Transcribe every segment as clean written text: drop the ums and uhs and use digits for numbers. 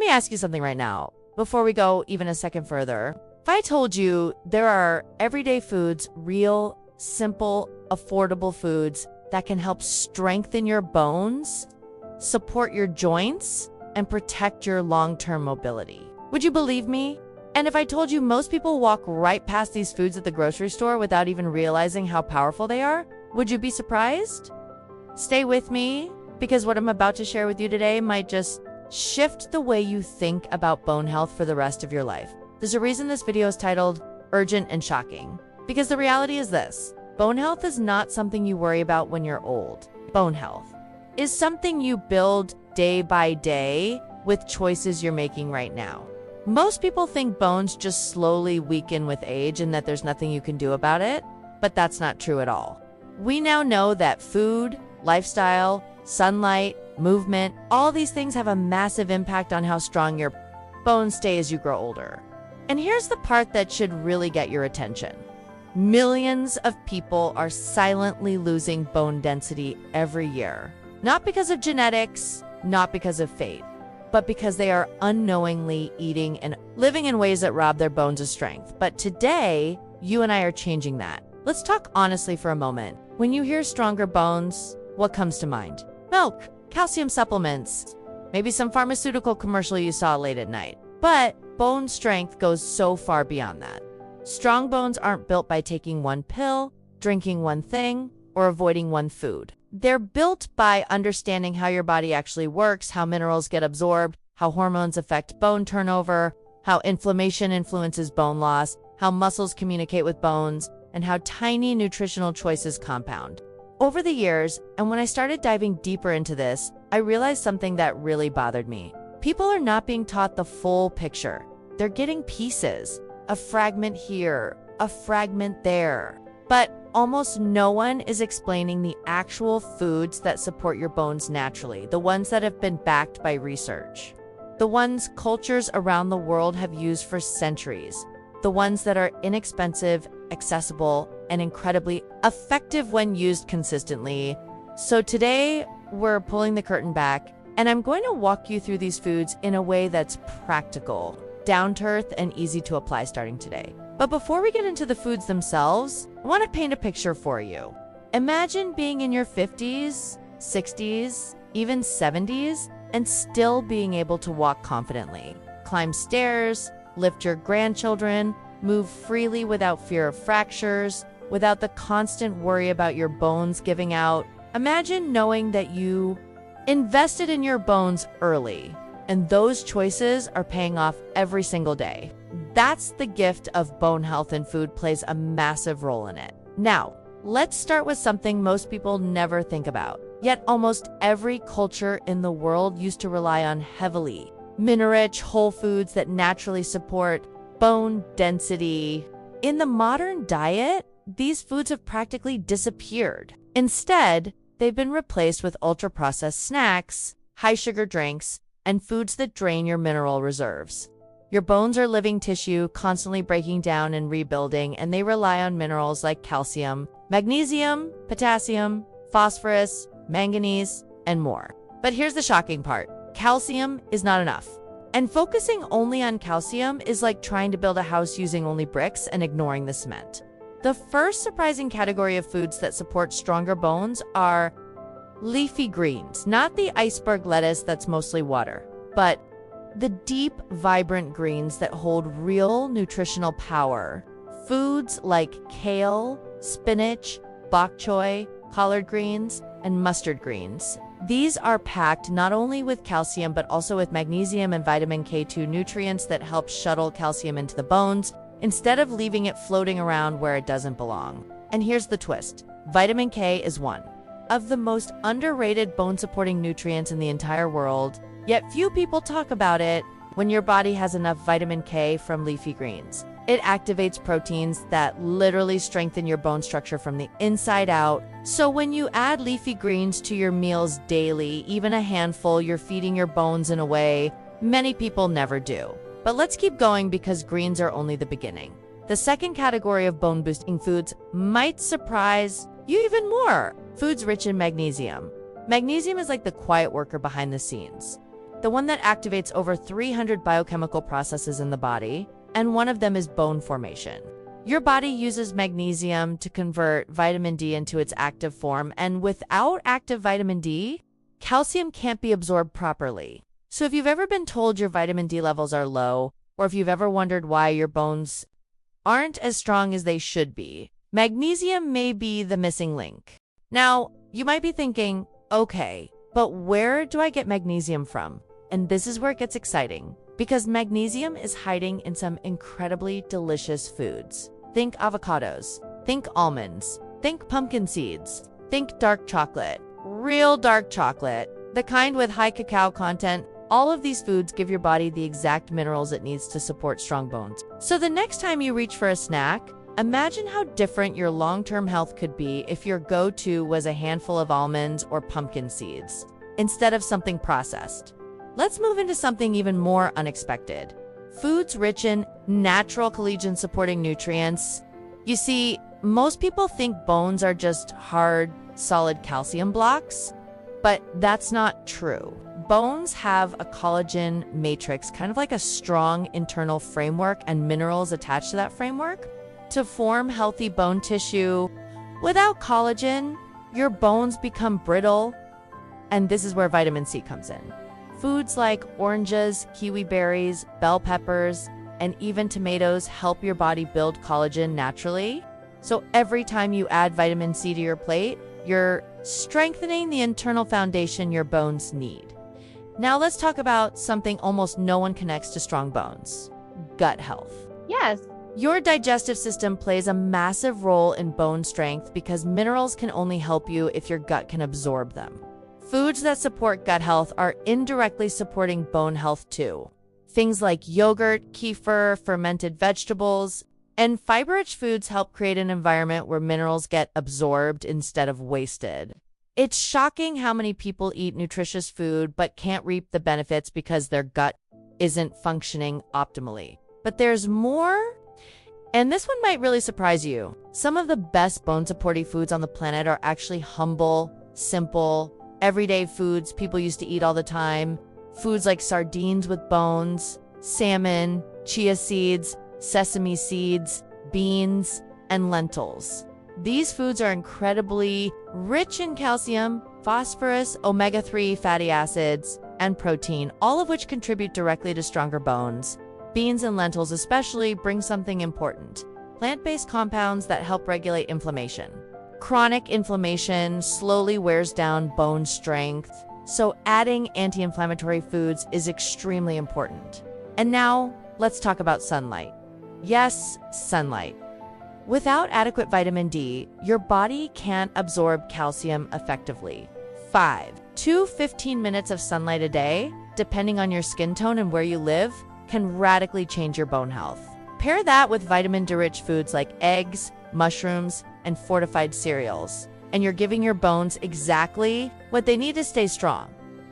me ask you something right now, before we go even a second further. If I told you there are everyday foods, real, simple, affordable foods that can help strengthen your bones, support your joints, and protect your long-term mobility, would you believe me? And if I told you most people walk right past these foods at the grocery store without even realizing how powerful they are, would you be surprised? Stay with me, because what I'm about to share with you today might just shift the way you think about bone health for the rest of your life. There's a reason this video is titled Urgent and Shocking, because the reality is this: bone health is not something you worry about when you're old. Bone health is something you build day by day with choices you're making right now. Most people think bones just slowly weaken with age and that there's nothing you can do about it, but that's not true at all. We now know that food, lifestyle, sunlight, movement, all these things have a massive impact on how strong your bones stay as you grow older. And here's the part that should really get your attention. Millions of people are silently losing bone density every year. Not because of genetics, not because of fate, but because they are unknowingly eating and living in ways that rob their bones of strength. But today, you and I are changing that. Let's talk honestly for a moment. When you hear stronger bones, what comes to mind? Milk, calcium supplements, maybe some pharmaceutical commercial you saw late at night. But bone strength goes so far beyond that. Strong bones aren't built by taking one pill, drinking one thing, or avoiding one food. They're built by understanding how your body actually works, how minerals get absorbed, how hormones affect bone turnover, how inflammation influences bone loss, how muscles communicate with bones, and how tiny nutritional choices compound. Over the years, and when I started diving deeper into this, I realized something that really bothered me. People are not being taught the full picture. They're getting pieces, a fragment here, a fragment there. But almost no one is explaining the actual foods that support your bones naturally, the ones that have been backed by research, the ones cultures around the world have used for centuries, the ones that are inexpensive, accessible, and incredibly effective when used consistently. So today, we're pulling the curtain back, and I'm going to walk you through these foods in a way that's practical, down to earth, and easy to apply starting today. But before we get into the foods themselves, I want to paint a picture for you. Imagine being in your 50s, 60s, even 70s, and still being able to walk confidently, climb stairs, lift your grandchildren, move freely without fear of fractures, without the constant worry about your bones giving out. Imagine knowing that you invested in your bones early, and those choices are paying off every single day. That's the gift of bone health, and food plays a massive role in it. Now, let's start with something most people never think about. Yet almost every culture in the world used to rely on heavily mineral-rich whole foods that naturally support bone density. In the modern diet, these foods have practically disappeared. Instead, they've been replaced with ultra-processed snacks, high-sugar drinks, and foods that drain your mineral reserves. Your bones are living tissue, constantly breaking down and rebuilding, and they rely on minerals like calcium, magnesium, potassium, phosphorus, manganese, and more. But here's the shocking part. Calcium is not enough. And focusing only on calcium is like trying to build a house using only bricks and ignoring the cement. The first surprising category of foods that support stronger bones are leafy greens, not the iceberg lettuce that's mostly water, but the deep, vibrant greens that hold real nutritional power. Foods like kale, spinach, bok choy, collard greens, and mustard greens. These are packed not only with calcium, but also with magnesium and vitamin K2 nutrients that help shuttle calcium into the bones instead of leaving it floating around where it doesn't belong. And here's the twist. Vitamin K is one of the most underrated bone-supporting nutrients in the entire world, yet few people talk about it. When your body has enough vitamin K from leafy greens, it activates proteins that literally strengthen your bone structure from the inside out. So when you add leafy greens to your meals daily, even a handful, you're feeding your bones in a way many people never do. But let's keep going, because greens are only the beginning. The second category of bone-boosting foods might surprise you even more. Foods rich in magnesium. Magnesium is like the quiet worker behind the scenes. the one that activates over 300 biochemical processes in the body, and one of them is bone formation. Your body uses magnesium to convert vitamin D into its active form, and without active vitamin D, calcium can't be absorbed properly. So if you've ever been told your vitamin D levels are low, or if you've ever wondered why your bones aren't as strong as they should be, magnesium may be the missing link. Now, you might be thinking, okay, but where do I get magnesium from? And this is where it gets exciting, because magnesium is hiding in some incredibly delicious foods. Think avocados, think almonds, think pumpkin seeds, think dark chocolate, real dark chocolate, the kind with high cacao content. All of these foods give your body the exact minerals it needs to support strong bones. So the next time you reach for a snack, imagine how different your long-term health could be if your go-to was a handful of almonds or pumpkin seeds, instead of something processed. Let's move into something even more unexpected. Foods rich in natural collagen-supporting nutrients. You see, most people think bones are just hard, solid calcium blocks, but that's not true. Bones have a collagen matrix, kind of like a strong internal framework, and minerals attached to that framework to form healthy bone tissue. Without collagen, your bones become brittle, and this is where vitamin C comes in. Foods like oranges, kiwi berries, bell peppers, and even tomatoes help your body build collagen naturally. So every time you add vitamin C to your plate, you're strengthening the internal foundation your bones need. Now let's talk about something almost no one connects to strong bones: gut health. Yes. Your digestive system plays a massive role in bone strength because minerals can only help you if your gut can absorb them. Foods that support gut health are indirectly supporting bone health too. Things like yogurt, kefir, fermented vegetables, and fiber-rich foods help create an environment where minerals get absorbed instead of wasted. It's shocking how many people eat nutritious food but can't reap the benefits because their gut isn't functioning optimally. But there's more, and this one might really surprise you. Some of the best bone-supporting foods on the planet are actually humble, simple, everyday foods people used to eat all the time. Foods like sardines with bones, salmon, chia seeds, sesame seeds, beans, and lentils. These foods are incredibly rich in calcium, phosphorus, omega-3 fatty acids, and protein, all of which contribute directly to stronger bones. Beans and lentils especially bring something important: plant-based compounds that help regulate inflammation. Chronic inflammation slowly wears down bone strength, so adding anti-inflammatory foods is extremely important. And now, let's talk about sunlight. Yes, sunlight. Without adequate vitamin D, your body can't absorb calcium effectively. 5 to 15 minutes of sunlight a day, depending on your skin tone and where you live, can radically change your bone health. Pair that with vitamin D-rich foods like eggs, mushrooms, and fortified cereals, and you're giving your bones exactly what they need to stay strong.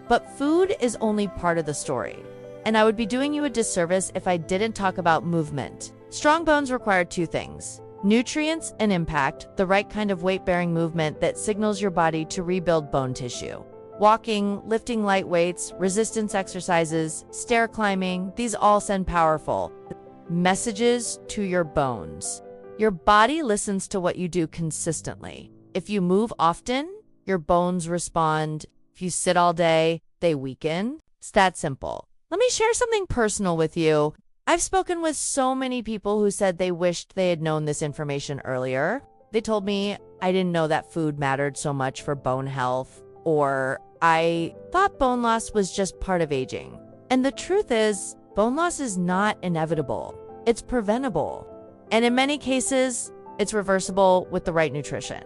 But food is only part of the story, and I would be doing you a disservice if I didn't talk about movement. Strong bones require two things: nutrients and impact, the right kind of weight-bearing movement that signals your body to rebuild bone tissue. Walking, lifting light weights, resistance exercises, stair climbing, these all send powerful messages to your bones. Your body listens to what you do consistently. If you move often, your bones respond. If you sit all day, they weaken. It's that simple. Let me share something personal with you. I've spoken with so many people who said they wished they had known this information earlier. They told me, I didn't know that food mattered so much for bone health, or I thought bone loss was just part of aging. And the truth is, bone loss is not inevitable. It's preventable. And in many cases, it's reversible with the right nutrition,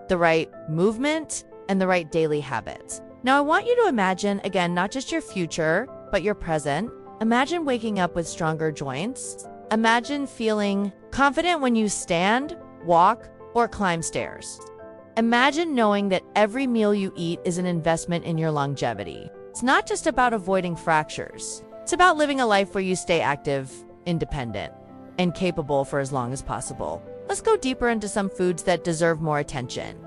the right movement, and the right daily habits. Now, I want you to imagine, again, not just your future, but your present. Imagine waking up with stronger joints. Imagine feeling confident when you stand, walk, or climb stairs. Imagine knowing that every meal you eat is an investment in your longevity. It's not just about avoiding fractures. It's about living a life where you stay active, independent, and capable for as long as possible. Let's go deeper into some foods that deserve more attention.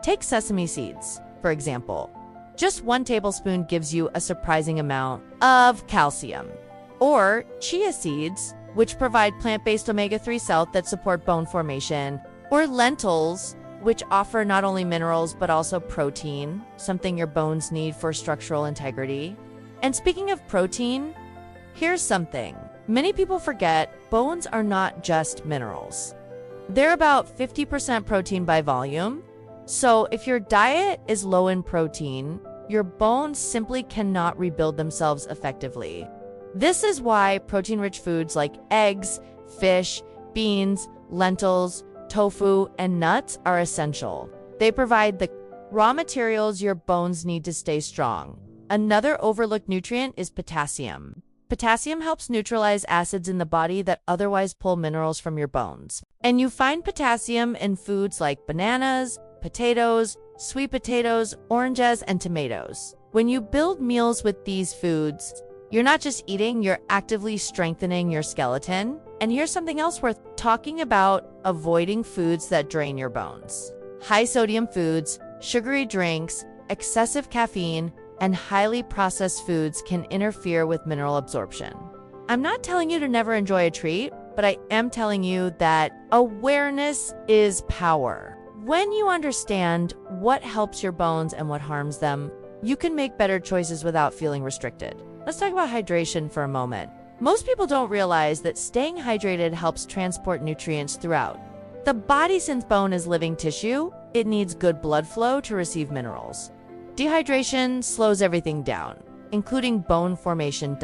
Take sesame seeds, for example. Just 1 tablespoon gives you a surprising amount of calcium. Or chia seeds, which provide plant-based omega-3 salts that support bone formation. Or lentils, which offer not only minerals but also protein, something your bones need for structural integrity. And speaking of protein, here's something. Many people forget bones are not just minerals. They're about 50% protein by volume. So if your diet is low in protein, your bones simply cannot rebuild themselves effectively. This is why protein-rich foods like eggs, fish, beans, lentils, tofu, and nuts are essential. They provide the raw materials your bones need to stay strong. Another overlooked nutrient is potassium. Potassium helps neutralize acids in the body that otherwise pull minerals from your bones. And you find potassium in foods like bananas, potatoes, sweet potatoes, oranges, and tomatoes. When you build meals with these foods, you're not just eating, you're actively strengthening your skeleton. And here's something else worth talking about: avoiding foods that drain your bones. High sodium foods, sugary drinks, excessive caffeine, and highly processed foods can interfere with mineral absorption. I'm not telling you to never enjoy a treat, but I am telling you that awareness is power. When you understand what helps your bones and what harms them, you can make better choices without feeling restricted. Let's talk about hydration for a moment. Most people don't realize that staying hydrated helps transport nutrients throughout. The body, since bone is living tissue, it needs good blood flow to receive minerals. Dehydration slows everything down, including bone formation.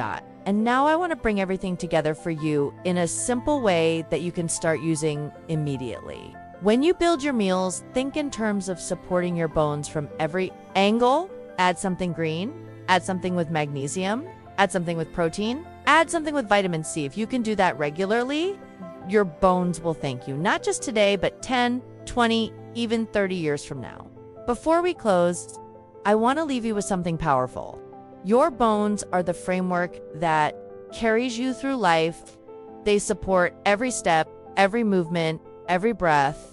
And now I want to bring everything together for you in a simple way that you can start using immediately. When you build your meals, think in terms of supporting your bones from every angle. Add something green, add something with magnesium, add something with protein, add something with vitamin C. If you can do that regularly, your bones will thank you, not just today, but 10, 20, even 30 years from now. Before we close, I want to leave you with something powerful. Your bones are the framework that carries you through life. They support every step, every movement, every breath.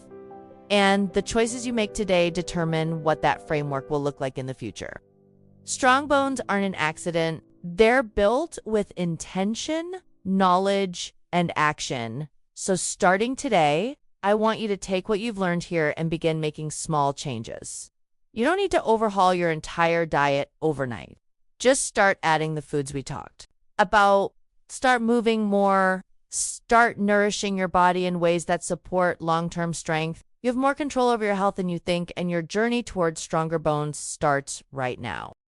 And the choices you make today determine what that framework will look like in the future. Strong bones aren't an accident. They're built with intention, knowledge, and action. So starting today, I want you to take what you've learned here and begin making small changes. You don't need to overhaul your entire diet overnight. Just start adding the foods we talked about. Start moving more. Start nourishing your body in ways that support long-term strength. You have more control over your health than you think, and your journey towards stronger bones starts right now.